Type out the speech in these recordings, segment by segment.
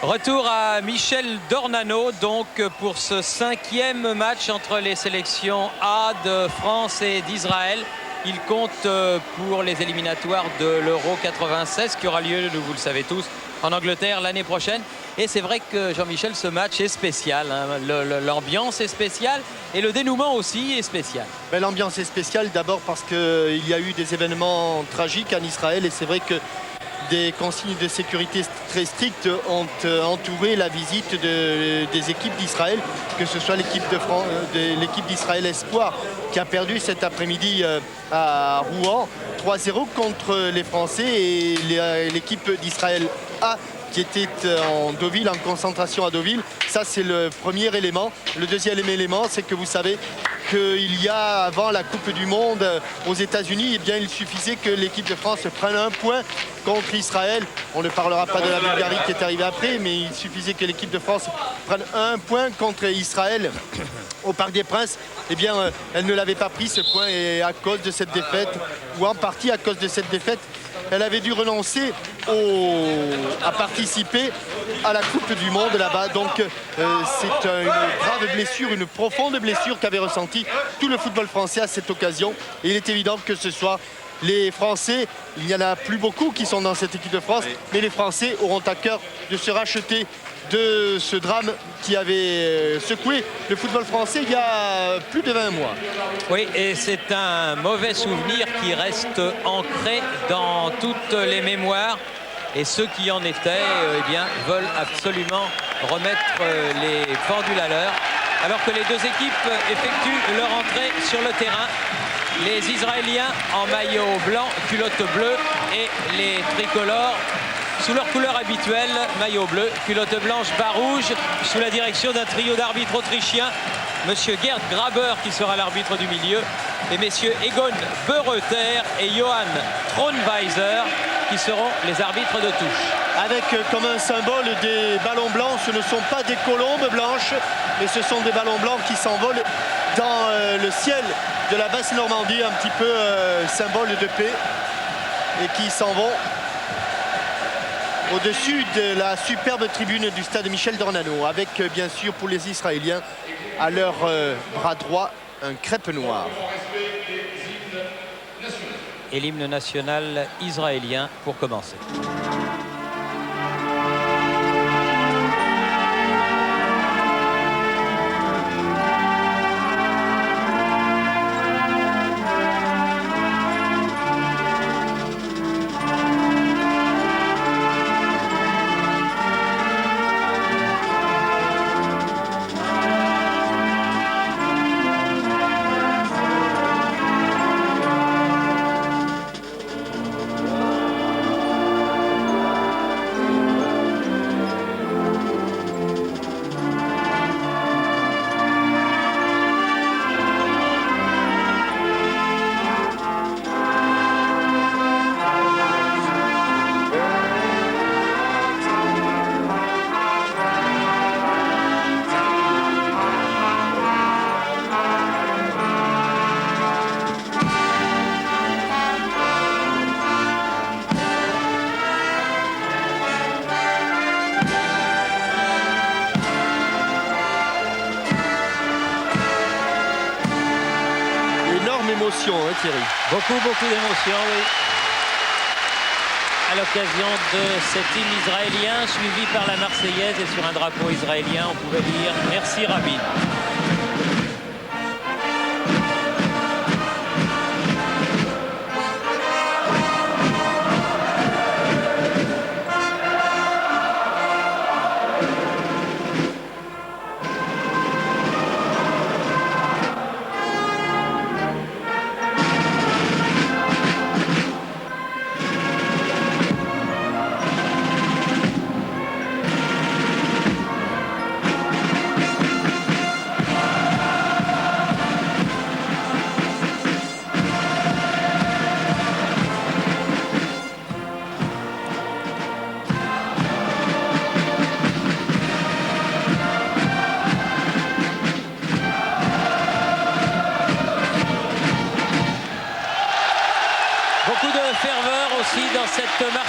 Retour à Michel Dornano, donc pour ce 5e match entre les sélections A de France et d'Israël. Il compte pour les éliminatoires de l'Euro 96 qui aura lieu, vous le savez tous, en Angleterre l'année prochaine. Et c'est vrai que Jean-Michel, ce match est spécial. Hein. L'ambiance est spéciale et le dénouement aussi est spécial. L'ambiance est spéciale d'abord parce qu'il y a eu des événements tragiques en Israël et c'est vrai que des consignes de sécurité très strictes ont entouré la visite des équipes d'Israël, que ce soit l'équipe d'Israël Espoir qui a perdu cet après-midi à Rouen 3-0 contre les Français et l'équipe d'Israël A qui était en Deauville, en concentration à Deauville. Ça, c'est le premier élément. Le deuxième élément, c'est que vous savez qu'il y a, avant la Coupe du Monde aux États-Unis, eh bien, il suffisait que l'équipe de France prenne un point contre Israël. On ne parlera pas de la Bulgarie qui est arrivée après, mais il suffisait que l'équipe de France prenne un point contre Israël au Parc des Princes. Eh bien, elle ne l'avait pas pris, ce point, et à cause de cette défaite, ou en partie à cause de cette défaite, elle avait dû renoncer à participer à la Coupe du Monde là-bas. Donc c'est une grave blessure, une profonde blessure qu'avait ressenti tout le football français à cette occasion. Et il est évident que ce soir, les Français, il n'y en a plus beaucoup qui sont dans cette équipe de France, mais les Français auront à cœur de se racheter de ce drame qui avait secoué le football français il y a plus de 20 mois. Oui, et c'est un mauvais souvenir qui reste ancré dans toutes les mémoires. Et ceux qui en étaient eh bien, veulent absolument remettre les pendules à l'heure. Alors que les deux équipes effectuent leur entrée sur le terrain. Les Israéliens en maillot blanc, culotte bleue, et les tricolores sous leur couleur habituelle, maillot bleu, culotte blanche, bas rouge, sous la direction d'un trio d'arbitres autrichiens, monsieur Gerd Graber qui sera l'arbitre du milieu, et messieurs Egon Bereuter et Johann Thronweiser qui seront les arbitres de touche. Avec comme un symbole des ballons blancs, ce ne sont pas des colombes blanches, mais ce sont des ballons blancs qui s'envolent dans le ciel de la Basse-Normandie, un petit peu symbole de paix, et qui s'en vont au-dessus de la superbe tribune du stade Michel Dornano, avec bien sûr pour les Israéliens à leur bras droit un crêpe noir. Et l'hymne national israélien pour commencer. Thierry. Beaucoup d'émotions, oui. À l'occasion de cet hymne israélien, suivi par la Marseillaise, et sur un drapeau israélien, on pouvait lire « Merci Rabin ».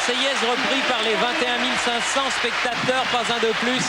Marseillaise repris par les 21 500 spectateurs, pas un de plus,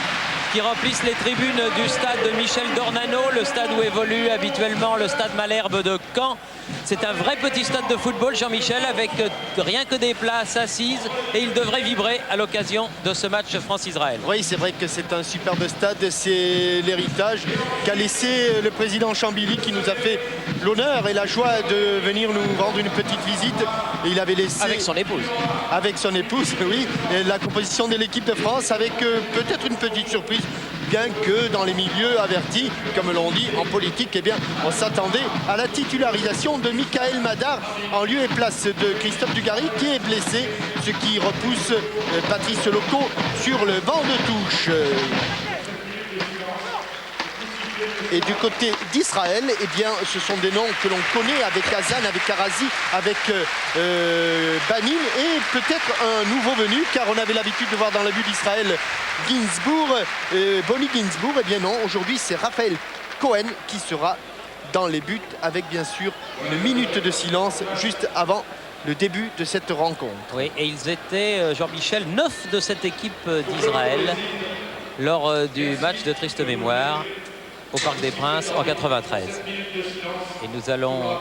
qui remplissent les tribunes du stade de Michel Dornano, le stade où évolue habituellement le stade Malherbe de Caen. C'est un vrai petit stade de football, Jean-Michel, avec rien que des places assises, et il devrait vibrer à l'occasion de ce match France-Israël. Oui, c'est vrai que c'est un superbe stade, c'est l'héritage qu'a laissé le président Chambilly, qui nous a fait l'honneur et la joie de venir nous rendre une petite visite. Et il avait laissé... Avec son épouse. Avec son épouse, oui. Et la composition de l'équipe de France, avec peut-être une petite surprise, bien que dans les milieux avertis, comme l'on dit en politique, eh bien, on s'attendait à la titularisation de Michael Madar en lieu et place de Christophe Dugarry, qui est blessé, ce qui repousse Patrice Loco sur le banc de touche. Et du côté d'Israël, eh bien, ce sont des noms que l'on connaît, avec Hazan, avec Arazi, avec Banin, et peut-être un nouveau venu, car on avait l'habitude de voir dans le but d'Israël Ginsburg, Bonnie Ginsburg. Eh bien non, aujourd'hui c'est Raphaël Cohen qui sera dans les buts, avec bien sûr une minute de silence juste avant le début de cette rencontre. Oui, et ils étaient, Jean-Michel, 9 de cette équipe d'Israël lors du match de triste mémoire au Parc des Princes en 93. Et nous allons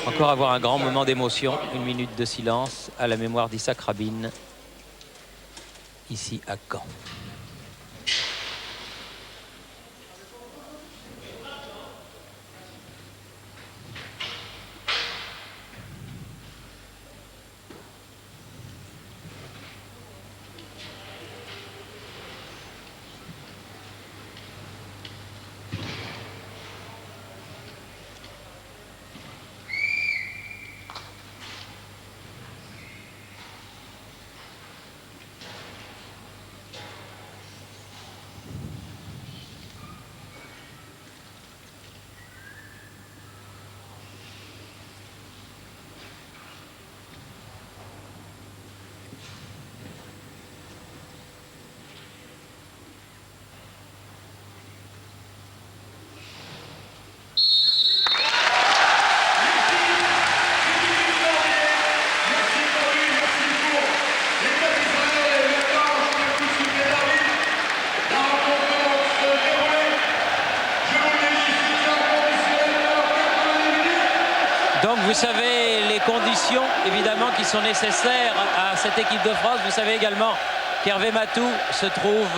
encore avoir un grand moment d'émotion, une minute de silence à la mémoire d'Isaac Rabin, ici à Caen. Donc vous savez les conditions évidemment qui sont nécessaires à cette équipe de France. Vous savez également qu'Hervé Matou se trouve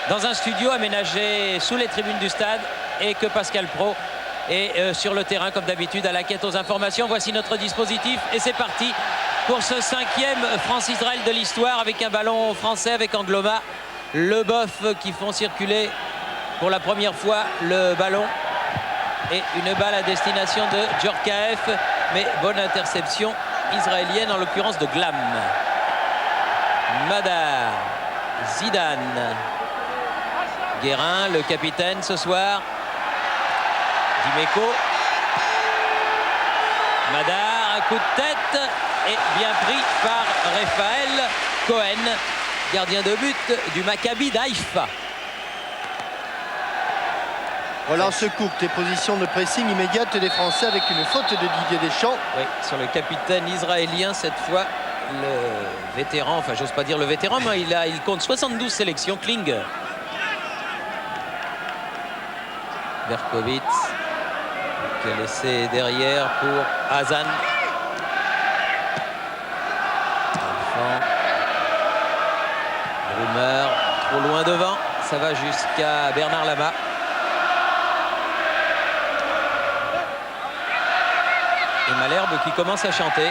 dans un studio aménagé sous les tribunes du stade, et que Pascal Praud est sur le terrain comme d'habitude à la quête aux informations. Voici notre dispositif et c'est parti pour ce 5e France-Israël de l'histoire, avec un ballon français avec Angloma, Leboeuf qui font circuler pour la première fois le ballon, et une balle à destination de Djorkaeff, mais bonne interception israélienne, en l'occurrence de Glam. Madar, Zidane, Guérin, le capitaine ce soir, Dimeco, Madar, un coup de tête, et bien pris par Raphaël Cohen, gardien de but du Maccabi d'Haïfa. Relance courte et position de pressing immédiate des Français, avec une faute de Didier Deschamps. Oui, sur le capitaine israélien cette fois, le vétéran, enfin j'ose pas dire le vétéran, mais il compte 72 sélections, Kling. Berkowitz qui a laissé derrière pour Hazan. Enfant. Brummer, trop loin devant, ça va jusqu'à Bernard Lama. Et Malherbe qui commence à chanter.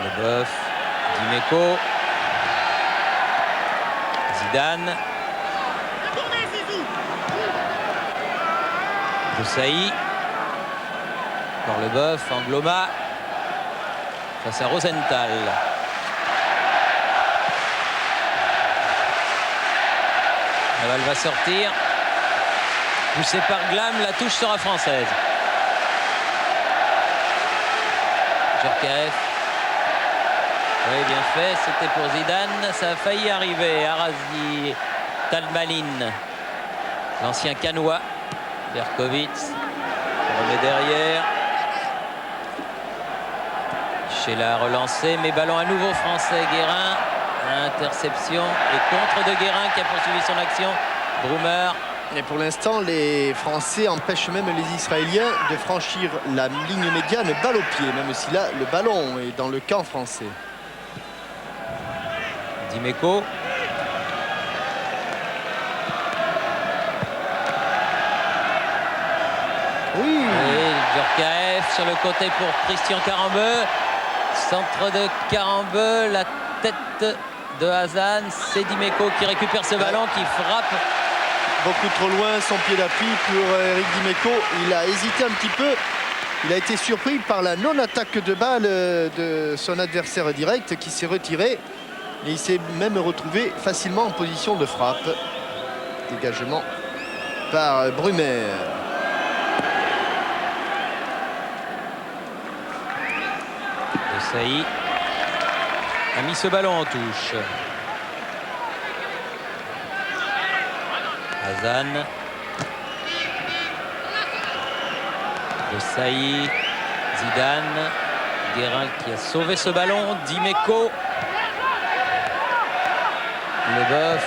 Leboeuf, Dimeco, Zidane, Boussaï, encore Leboeuf, Angloma, face à Rosenthal. La balle va sortir, poussée par Glam, la touche sera française. Djorkaeff. Oui, bien fait, c'était pour Zidane, ça a failli arriver. Arazi, Talmalin. L'ancien Canois, Berkowitz, remet derrière. Sheila relancé, mais ballon à nouveau français. Guérin, interception et contre de Guérin qui a poursuivi son action. Brummer. Et pour l'instant, les Français empêchent même les Israéliens de franchir la ligne médiane balle au pied, même si là, le ballon est dans le camp français. Dimeco. Oui. Et Djorkaeff sur le côté pour Christian Carambeu. Centre de Carambeu, la tête de Hazan. C'est Dimeco qui récupère ce ballon, qui frappe. Beaucoup trop loin, son pied d'appui pour Eric Dimeco. Il a hésité un petit peu. Il a été surpris par la non-attaque de balle de son adversaire direct qui s'est retiré. Et il s'est même retrouvé facilement en position de frappe. Dégagement par Brummer. Desailly a mis ce ballon en touche. Hazan. Desailly. Zidane. Guérin qui a sauvé ce ballon. Dimeco. Leboeuf.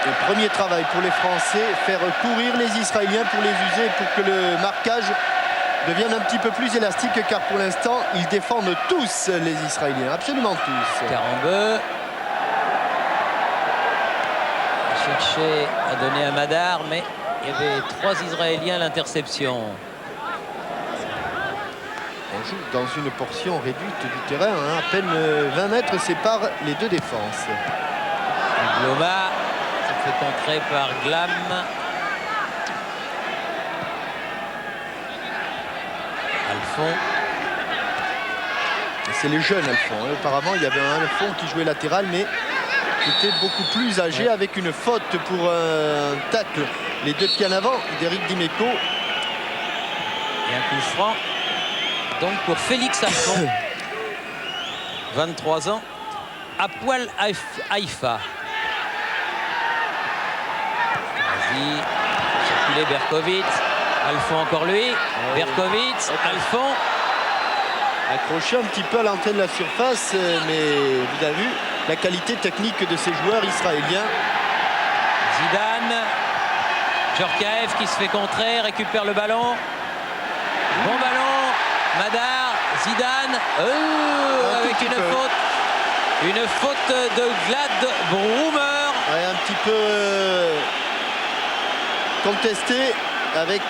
Le premier travail pour les Français, faire courir les Israéliens pour les user, pour que le marquage devienne un petit peu plus élastique, car pour l'instant, ils défendent tous les Israéliens, absolument tous. Carambeu. Cherché à donner à Madar, mais il y avait 3 Israéliens à l'interception. On joue dans une portion réduite du terrain, hein. À peine 20 mètres séparent les deux défenses. Gloma se fait contrer par Glam. Alphon. C'est les jeunes Alphon, hein. Auparavant, il y avait un Alphon qui jouait latéral, mais qui était beaucoup plus âgé, avec une faute pour un tacle. Les deux pieds en avant d'Eric Dimeco. Et un coup franc. Donc pour Félix Alphon, 23 ans, Hapoel Haïfa. Vas-y, circuler Berkowitz. Alphon encore lui. Berkowitz, Alphon. Accroché un petit peu à l'entrée de la surface, mais vous avez vu la qualité technique de ces joueurs israéliens. Zidane. Djorkaeff qui se fait contrer, récupère le ballon. Bon ballon. Madar, Zidane, avec une faute de Vlad Brummer. Ouais, un petit peu contesté avec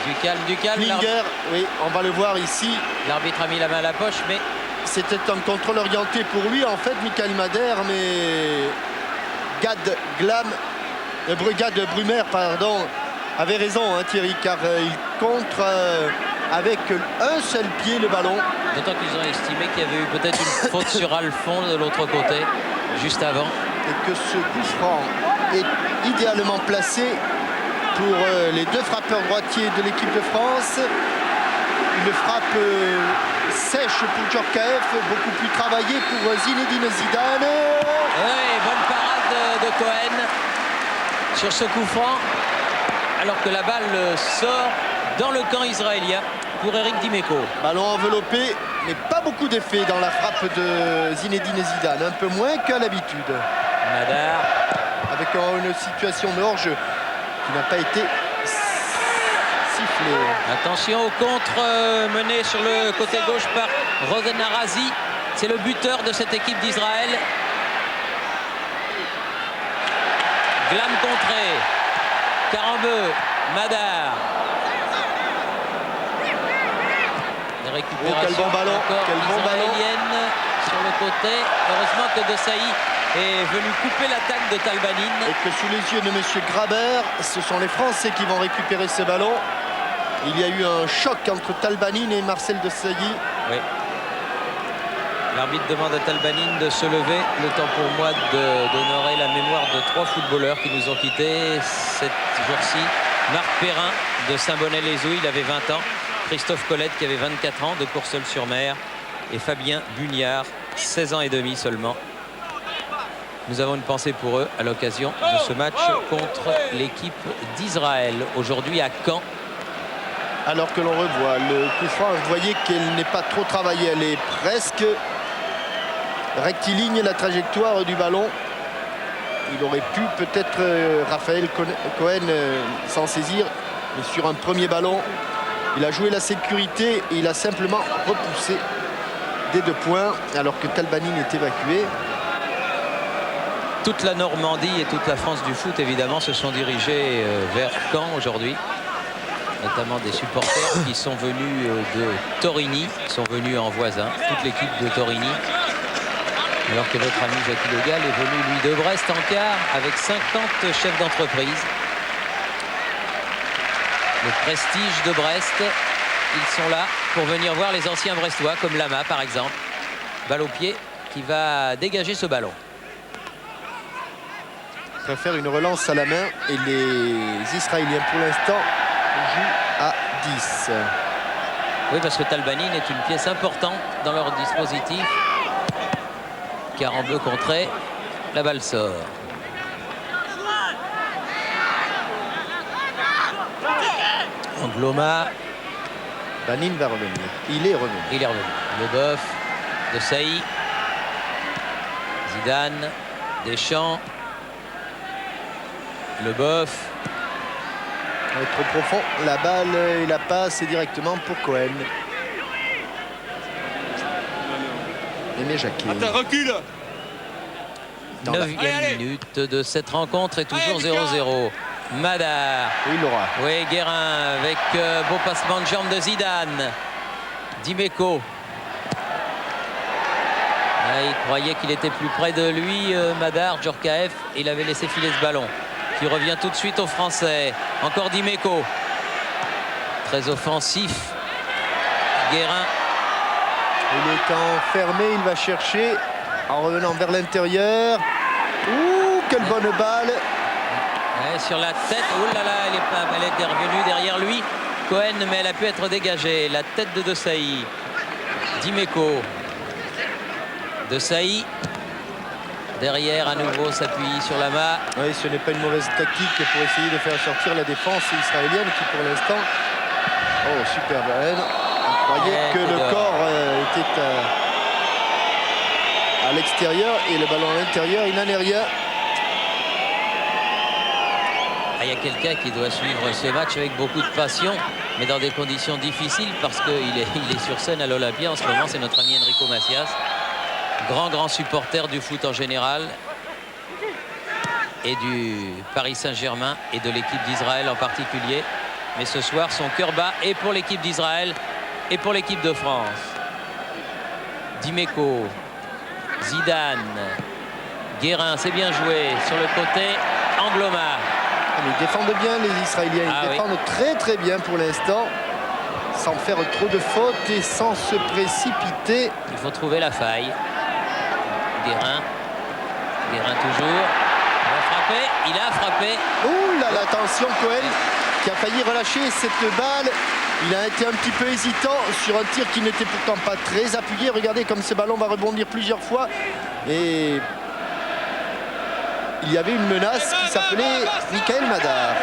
du calme. Klinger. Oui, on va le voir ici. L'arbitre a mis la main à la poche, mais c'était un contrôle orienté pour lui, en fait, Michael Madar, mais Gad Brummer, pardon, avait raison, hein, Thierry, car il contre avec un seul pied le ballon. D'autant qu'ils ont estimé qu'il y avait eu peut-être une faute sur Alphon de l'autre côté, juste avant. Et que ce coup franc est idéalement placé pour les deux frappeurs droitiers de l'équipe de France. Une frappe sèche pour Djorkaeff, beaucoup plus travaillée pour Zinedine Zidane. Oui, bonne parade de Cohen sur ce coup franc, alors que la balle sort dans le camp israélien pour Eric Dimeco. Ballon enveloppé, mais pas beaucoup d'effet dans la frappe de Zinedine Zidane, un peu moins qu'à l'habitude. Madar. Avec une situation de hors-jeu qui n'a pas été sifflée. Attention au contre mené sur le côté gauche par Rosen Arazi. C'est le buteur de cette équipe d'Israël. Glam contré. Carambeu. Madar. Récupération quel bon ballon, israélienne sur le côté. Heureusement que Desailly est venu couper l'attaque de Talbanin. Et que sous les yeux de M. Graber, ce sont les Français qui vont récupérer ce ballon. Il y a eu un choc entre Talbanin et Marcel Desailly. Oui. L'arbitre demande à Talbanin de se lever. Le temps pour moi d'honorer la mémoire de 3 footballeurs qui nous ont quittés cette jour-ci. Marc Perrin de Saint-Bonnet-les-Ouilles, il avait 20 ans. Christophe Colette qui avait 24 ans de Courseulles-sur-Mer. Et Fabien Bugnard, 16 ans et demi seulement. Nous avons une pensée pour eux à l'occasion de ce match contre l'équipe d'Israël, aujourd'hui à Caen. Alors que l'on revoit le coup franc, vous voyez qu'elle n'est pas trop travaillée, elle est presque rectiligne, la trajectoire du ballon. Il aurait pu peut-être Raphaël Cohen s'en saisir, mais sur un premier ballon, il a joué la sécurité et il a simplement repoussé des 2 points alors que Talbanin est évacué. Toute la Normandie et toute la France du foot, évidemment, se sont dirigés vers Caen aujourd'hui. Notamment des supporters qui sont venus de Torigny, sont venus en voisin, toute l'équipe de Torigny. Alors que votre ami Jackie Le Gall est venu, lui, de Brest en quart, avec 50 chefs d'entreprise. Le prestige de Brest, ils sont là pour venir voir les anciens Brestois, comme Lama, par exemple. Balle au pied qui va dégager ce ballon. Préfère une relance à la main et les Israéliens pour l'instant jouent à 10. Oui, parce que Talbanin est une pièce importante dans leur dispositif. Car en bleu contré, la balle sort. Angloma. Banin va revenir. Il est revenu. Il est revenu. Leboeuf, de Sailly, Zidane, Deschamps. Leboeuf. Trop profond, la balle et la passe est directement pour Cohen. Aimé Jacquet. Attends, recule. 9e minute de cette rencontre et toujours 0-0. Madar. Oui, Laura. Oui, Guérin avec beau passement de jambe de Zidane. Dimeco. Il croyait qu'il était plus près de lui, Madar, Djorkaeff. Il avait laissé filer ce ballon. Qui revient tout de suite aux Français. Encore Dimeco. Très offensif. Guérin. Il est enfermé, il va chercher en revenant vers l'intérieur. Ouh, quelle bonne balle. Ouais, sur la tête. Oh là là, elle est revenue derrière lui. Cohen, mais elle a pu être dégagée. La tête de Desailly. Dimeco. Desailly. Derrière, à nouveau, s'appuie sur Lama. Oui, ce n'est pas une mauvaise tactique pour essayer de faire sortir la défense israélienne qui, pour l'instant... Oh, superbe. On croyait que le corps était à l'extérieur et le ballon à l'intérieur. Il n'en est rien. Il y a quelqu'un qui doit suivre ce match avec beaucoup de passion, mais dans des conditions difficiles parce qu'il est sur scène à l'Olympia. En ce moment, c'est notre ami Enrico Macias. Grand supporter du foot en général et du Paris Saint-Germain et de l'équipe d'Israël en particulier. Mais ce soir, son cœur bat et pour l'équipe d'Israël et pour l'équipe de France. Dimeco, Zidane, Guérin, c'est bien joué sur le côté. Angloma. Ils défendent bien les Israéliens, ils défendent très bien pour l'instant, sans faire trop de fautes et sans se précipiter. Il faut trouver la faille. Guérin toujours. Il a frappé. Ouh là là, attention Cohen qui a failli relâcher cette balle. Il a été un petit peu hésitant sur un tir qui n'était pourtant pas très appuyé. Regardez comme ce ballon va rebondir plusieurs fois. Et il y avait une menace qui s'appelait Michael Madar.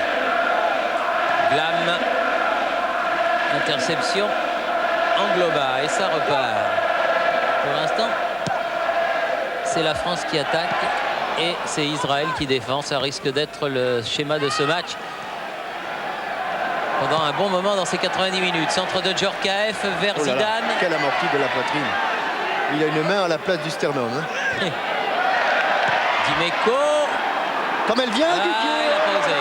Glam. Interception. Angloma. Et ça repart. Pour l'instant, c'est la France qui attaque et c'est Israël qui défend. Ça risque d'être le schéma de ce match pendant un bon moment dans ces 90 minutes. Centre de Djorkaeff vers Zidane. Quelle amortie de la poitrine. Il a une main à la place du sternum. Dimeco. Comme elle vient du pied. Il a pas osé.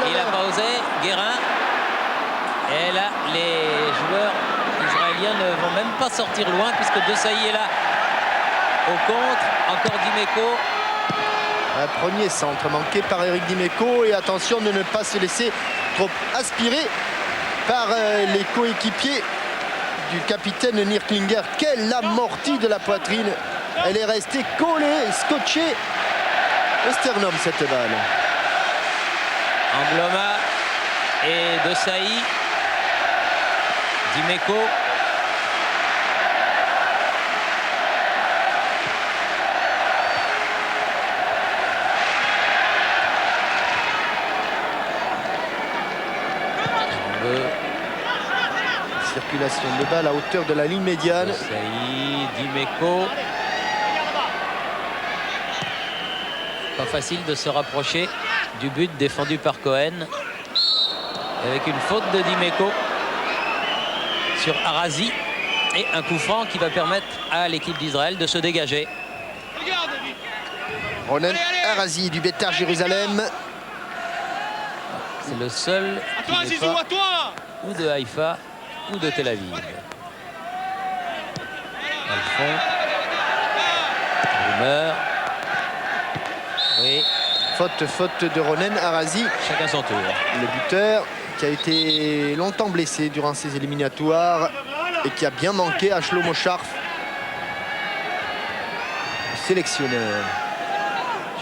Il n'a pas osé. Guérin. Et là, les joueurs israéliens ne vont même pas sortir loin puisque Desailly est là. Au contre, encore Dimeco. Un premier centre manqué par Eric Dimeco. Et attention de ne pas se laisser trop aspirer par les coéquipiers du capitaine Nir Klinger. Quelle amortie de la poitrine. Elle est restée collée, scotchée au sternum cette balle. Angloma et Desailly. Dimeco. Carambeu. Circulation de balle à hauteur de la ligne médiane. Saïd, Dimeco. Pas facile de se rapprocher du but défendu par Cohen. Avec une faute de Dimeco sur Arazi. Et un coup franc qui va permettre à l'équipe d'Israël de se dégager. Ronen Arazi du Beitar Jérusalem. C'est le seul qui n'est pas ou de Haïfa ou de Tel Aviv. Dans le fond, Rumeur. Oui. Faute de Ronen Arazi. Chacun son tour. Le buteur qui a été longtemps blessé durant ces éliminatoires et qui a bien manqué à Shlomo Sharf, sélectionneur.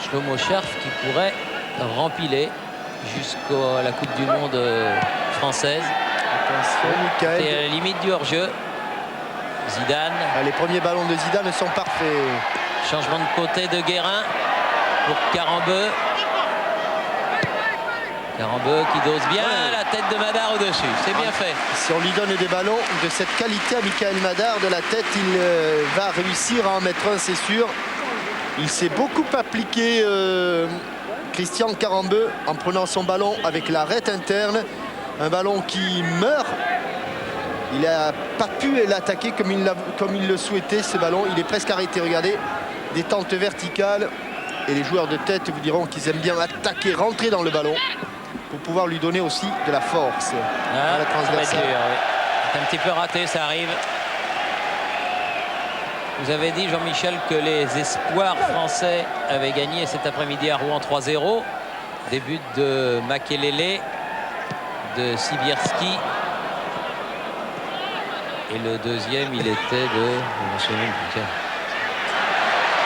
Shlomo Sharf qui pourrait rempiler jusqu'à la Coupe du Monde française. Attention, Michael. C'est à la limite du hors-jeu. Zidane. Les premiers ballons de Zidane sont parfaits. Changement de côté de Guérin pour Carambeu. Carambeu qui dose bien la tête de Madar au-dessus. C'est bien fait. Si on lui donne des ballons de cette qualité à Michael Madar de la tête, il va réussir à en mettre un, c'est sûr. Il s'est beaucoup appliqué, Christian Carambeu, en prenant son ballon avec l'arête interne. Un ballon qui meurt. Il n'a pas pu l'attaquer comme il le souhaitait, ce ballon. Il est presque arrêté. Regardez, détente verticale. Et les joueurs de tête vous diront qu'ils aiment bien attaquer, rentrer dans le ballon pour pouvoir lui donner aussi de la force à la transversale. C'est un petit peu raté, ça arrive. Vous avez dit, Jean-Michel, que les espoirs français avaient gagné cet après-midi à Rouen 3-0. Début de Makelele, de Sibierski. Et le deuxième, il était de... Je me souviens plus.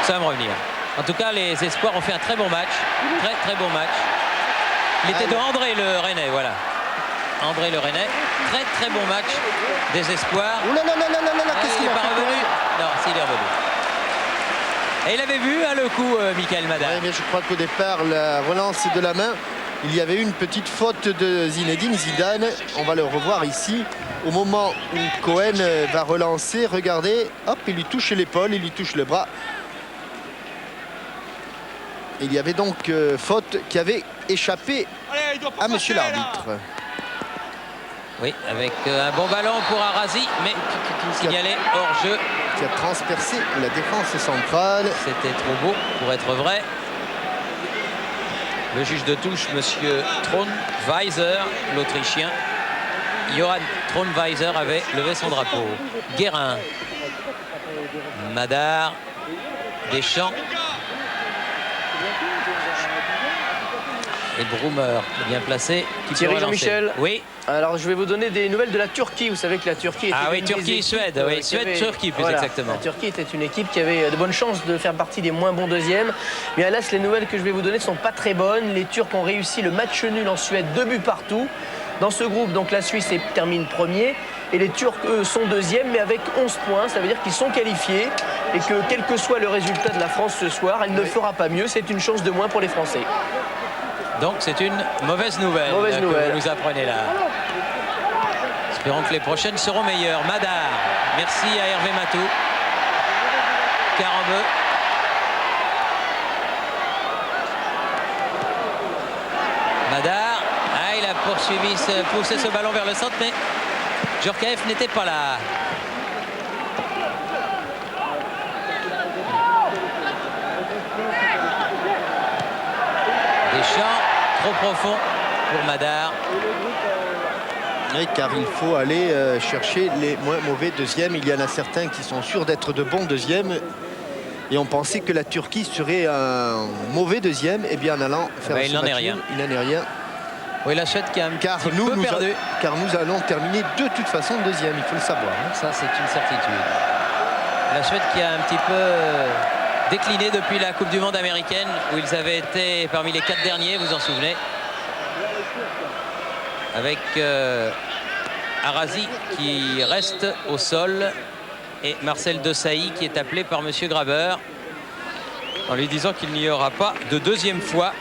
Ça va me revenir. En tout cas, les espoirs ont fait un très bon match. Très bon match. Il était de André le Rennais, voilà. André le Rennais. Très bon match des espoirs. Ouh là là là là là là, qu'est-ce il qu'il n'est a pas fait? revenu. Non, s'il est revenu. Et il avait vu le coup, Michael Madar. Oui, mais je crois qu'au départ, la relance de la main, il y avait une petite faute de Zinedine Zidane. On va le revoir ici. Au moment où Cohen va relancer, regardez, hop, il lui touche l'épaule, il lui touche le bras. Il y avait donc faute qui avait échappé à monsieur l'arbitre. Oui, avec un bon ballon pour Arazi, mais signalé hors jeu. Qui a transpercé la défense centrale. C'était trop beau pour être vrai. Le juge de touche, monsieur Thronweiser, l'Autrichien. Johan Thronweiser avait levé son drapeau. Guérin. Madar. Deschamps. Et Brummer, bien placé. Thierry Jean-Michel. Oui. Alors je vais vous donner des nouvelles de la Turquie. Vous savez que la Turquie était Turquie-Suède. Oui, Suède-Turquie plus exactement. La Turquie était une équipe qui avait de bonnes chances de faire partie des moins bons deuxièmes. Mais hélas, les nouvelles que je vais vous donner ne sont pas très bonnes. Les Turcs ont réussi le match nul en Suède, 2 buts partout. Dans ce groupe, donc la Suisse termine premier. Et les Turcs, eux, sont deuxièmes, mais avec 11 points. Ça veut dire qu'ils sont qualifiés. Et que quel que soit le résultat de la France ce soir, elle ne fera pas mieux. C'est une chance de moins pour les Français. Donc c'est une mauvaise nouvelle, que vous nous apprenez là. Espérons que les prochaines seront meilleures. Madar, merci à Hervé Matou. Carambeu. Madar, il a poussé ce ballon vers le centre, mais Djorkaeff n'était pas là. Deschamps, trop profond pour Madar. Oui, car il faut aller chercher les moins mauvais deuxièmes. Il y en a certains qui sont sûrs d'être de bons deuxièmes. Et on pensait que la Turquie serait un mauvais deuxième. Et bien en allant faire il n'en est rien. Il n'en est rien. Oui, la Suède qui a un petit peu perdu. Car nous allons terminer de toute façon deuxième, il faut le savoir. Ça, c'est une certitude. La Suède qui a un petit peu décliné depuis la Coupe du Monde américaine, où ils avaient été parmi les 4 derniers, vous en souvenez. Avec Arazi qui reste au sol et Marcel Desailly qui est appelé par monsieur Graber en lui disant qu'il n'y aura pas de deuxième fois.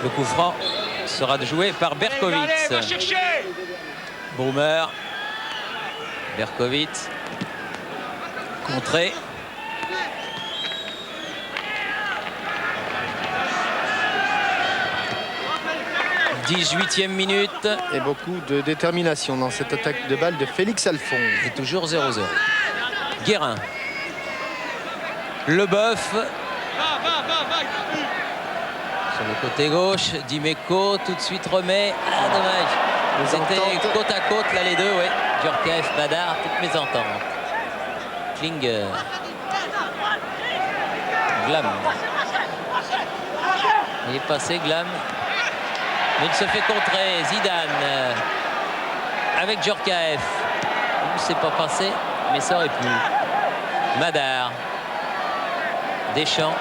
Le coup franc sera joué par Berkowitz. Brummer. Berkowitz. Contré. « 18e minute. » Et beaucoup de détermination dans cette attaque de balle de Félix Alphonse. Et toujours 0-0. Guérin. Leboeuf. Sur le côté gauche, Dimeco tout de suite remet. Ah, dommage. C'était côte à côte là les deux, oui. Djorkaeff, Badar, toutes mes ententes. Klinger. Glam. Il est passé, Glam. Mais il se fait contrer. Zidane. Avec Djorkaeff. C'est pas passé, mais ça aurait pu. Madar. Deschamps.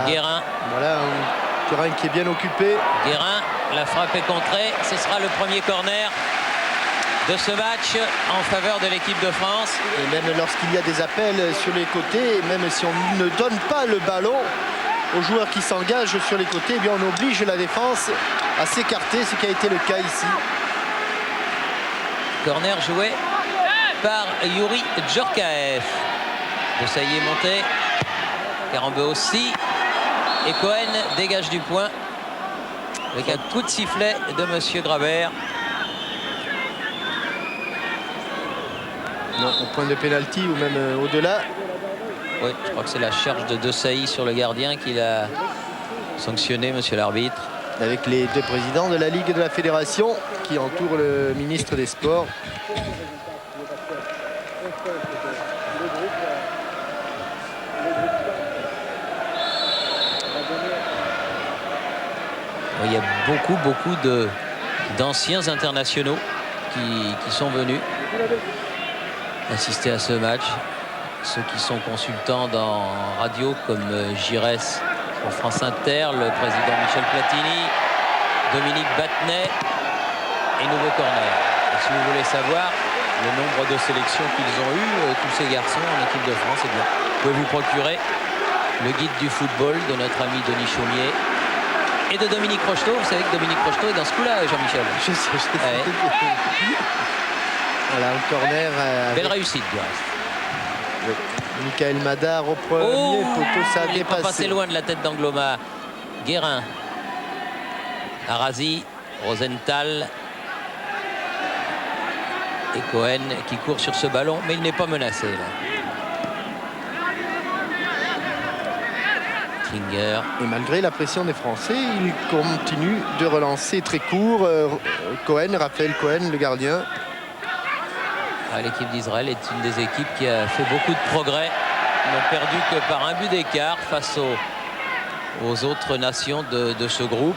Guérin. Voilà un terrain qui est bien occupé. Guérin, la frappe est contrée. Ce sera le premier corner de ce match en faveur de l'équipe de France. Et même lorsqu'il y a des appels sur les côtés, même si on ne donne pas le ballon aux joueurs qui s'engagent sur les côtés, eh bien on oblige la défense à s'écarter, ce qui a été le cas ici. Corner joué par Youri Djorkaeff. Desailly est monté. Karambeu aussi. Et Cohen dégage du point avec un coup de sifflet de Monsieur Grabert. Non, au point de pénalty ou même au-delà. Oui, je crois que c'est la charge de Desailly sur le gardien qu'il a sanctionné, monsieur l'arbitre. Avec les deux présidents de la Ligue et de la Fédération qui entourent le ministre des Sports. Il y a beaucoup d'anciens internationaux qui sont venus assister à ce match. Ceux qui sont consultants dans radio comme Giresse pour France Inter, le président Michel Platini, Dominique Battenet et nouveau corner. Et si vous voulez savoir le nombre de sélections qu'ils ont eu, tous ces garçons en équipe de France, eh bien, vous pouvez vous procurer le guide du football de notre ami Denis Chaumier et de Dominique Rocheteau. Vous savez que Dominique Rocheteau est dans ce coup-là, Jean-Michel. Je sais. Ouais. Voilà, un corner. Belle réussite, du reste. Michael Madar au premier poteau, ça a il n'est pas dépassé. passé loin de la tête d'Angloma. Guérin. Arazi. Rosenthal. Et Cohen qui court sur ce ballon, mais il n'est pas menacé là. Klinger. Et malgré la pression des Français, il continue de relancer très court. Cohen, Raphaël Cohen, le gardien. L'équipe d'Israël est une des équipes qui a fait beaucoup de progrès. Ils n'ont perdu que par un but d'écart face aux autres nations de ce groupe.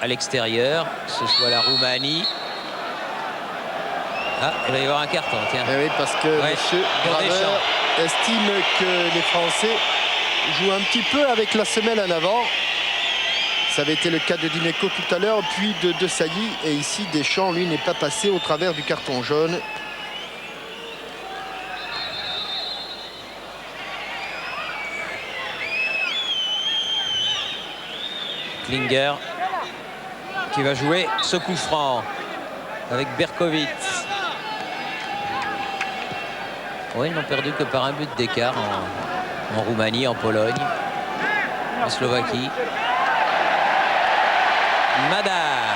À l'extérieur, que ce soit la Roumanie. Ah, il va y avoir un carton, tiens. Eh oui, parce que M. Graveur estime que les Français jouent un petit peu avec la semelle en avant. Ça avait été le cas de Dimeco tout à l'heure, puis de Desailly. Et ici, Deschamps, lui, n'est pas passé au travers du carton jaune. Klinger qui va jouer ce coup franc avec Berkowitz. Oui, ils n'ont perdu que par un but d'écart en Roumanie, en Pologne, en Slovaquie. Madar.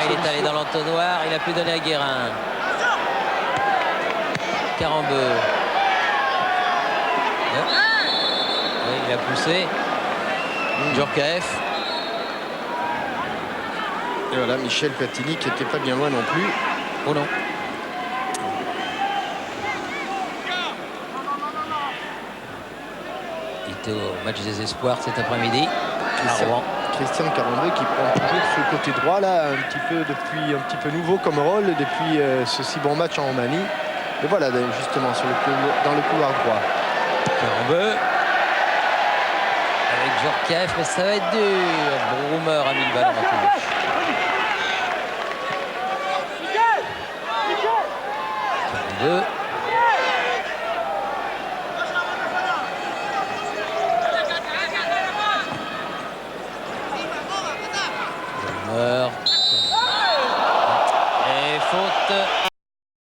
Il est allé dans l'entonnoir, il a pu donner à Guérin. Karambeu. Oui, il a poussé. Djorkaeff. Et voilà, Michel Platini qui n'était pas bien loin non plus. Oh non. Il était au match des espoirs cet après-midi. Christian Karambeu qui prend toujours ce côté droit là, un petit peu nouveau comme rôle depuis ce si bon match en Roumanie. Et voilà, justement dans le couloir droit. Karambeu. Avec Djorkaeff, mais ça va être dur. Brummer a mis le ballon en touche. Karambeu. Et faute